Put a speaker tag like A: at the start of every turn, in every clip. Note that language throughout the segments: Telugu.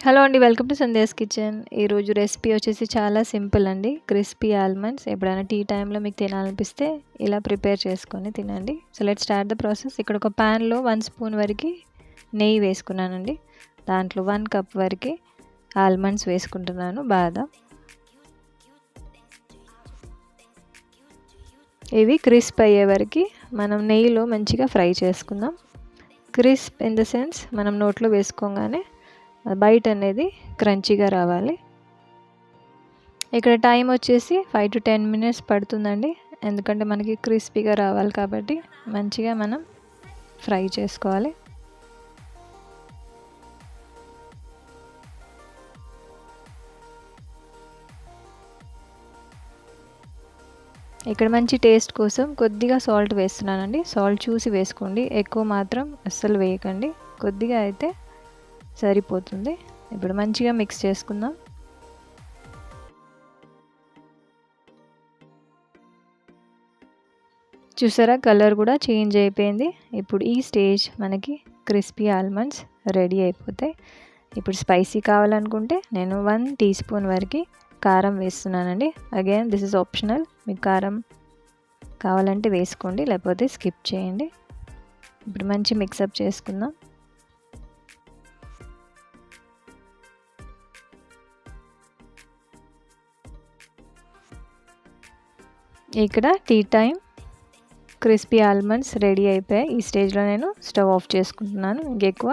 A: హలో అండి. Welcome to Sandhya's kitchen. ఈరోజు రెసిపీ వచ్చేసి చాలా సింపుల్ అండి. Crispy almonds. ఎప్పుడైనా టీ టైంలో మీకు తినాలనిపిస్తే ఇలా ప్రిపేర్ చేసుకొని తినండి. So let's start the process. ఇక్కడ ఒక ప్యాన్లో 1 స్పూన్ వరకు నెయ్యి వేసుకున్నానండి. దాంట్లో 1 కప్ వరకు ఆల్మండ్స్ వేసుకుంటున్నాను, బాదం. ఇవి క్రిస్ప్ అయ్యే వరకు మనం నెయ్యిలో మంచిగా ఫ్రై చేసుకుందాం. క్రిస్ప్ ఇన్ ద సెన్స్ మనం నోట్లో వేసుకోగానే బయట అనేది క్రంచీగా రావాలి. ఇక్కడ టైం వచ్చేసి 5 to 10 మినిట్స్ పడుతుందండి. ఎందుకంటే మనకి క్రిస్పీగా రావాలి కాబట్టి మంచిగా మనం ఫ్రై చేసుకోవాలి. ఇక్కడ మంచి టేస్ట్ కోసం కొద్దిగా సాల్ట్ వేస్తున్నానండి. సాల్ట్ చూసి వేసుకోండి, ఎక్కువ మాత్రం అస్సలు వేయకండి. కొద్దిగా అయితే సరిపోతుంది. ఇప్పుడు మంచిగా మిక్స్ చేసుకుందాం. చూసారా, కలర్ కూడా చేంజ్ అయిపోయింది. ఇప్పుడు ఈ స్టేజ్ మనకి క్రిస్పీ ఆల్మండ్స్ రెడీ అయిపోతాయి. ఇప్పుడు స్పైసీ కావాలనుకుంటే నేను 1 టీ స్పూన్ వరకు కారం వేస్తున్నానండి. Again this is optional. మీకు కారం కావాలంటే వేసుకోండి, లేకపోతే స్కిప్ చేయండి. ఇప్పుడు మంచి మిక్సప్ చేసుకుందాం. ఇక్కడ tea time crispy almonds ready అయిపోయాయి. ఈ స్టేజ్లో నేను స్టవ్ ఆఫ్ చేసుకుంటున్నాను. ఇంకెక్కువ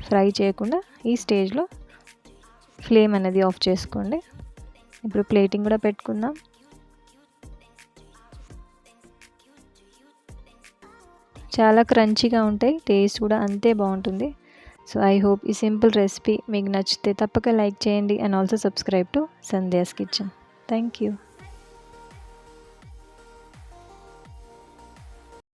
A: ఫ్రై చేయకుండా ఈ స్టేజ్లో ఫ్లేమ్ అనేది ఆఫ్ చేసుకోండి. ఇప్పుడు ప్లేటింగ్ కూడా పెట్టుకుందాం. చాలా క్రంచీగా ఉంటాయి, టేస్ట్ కూడా అంతే బాగుంటుంది. సో ఐ హోప్ ఈ సింపుల్ రెసిపీ మీకు నచ్చితే తప్పక లైక్ చేయండి and also subscribe to Sandhya's kitchen. Thank you.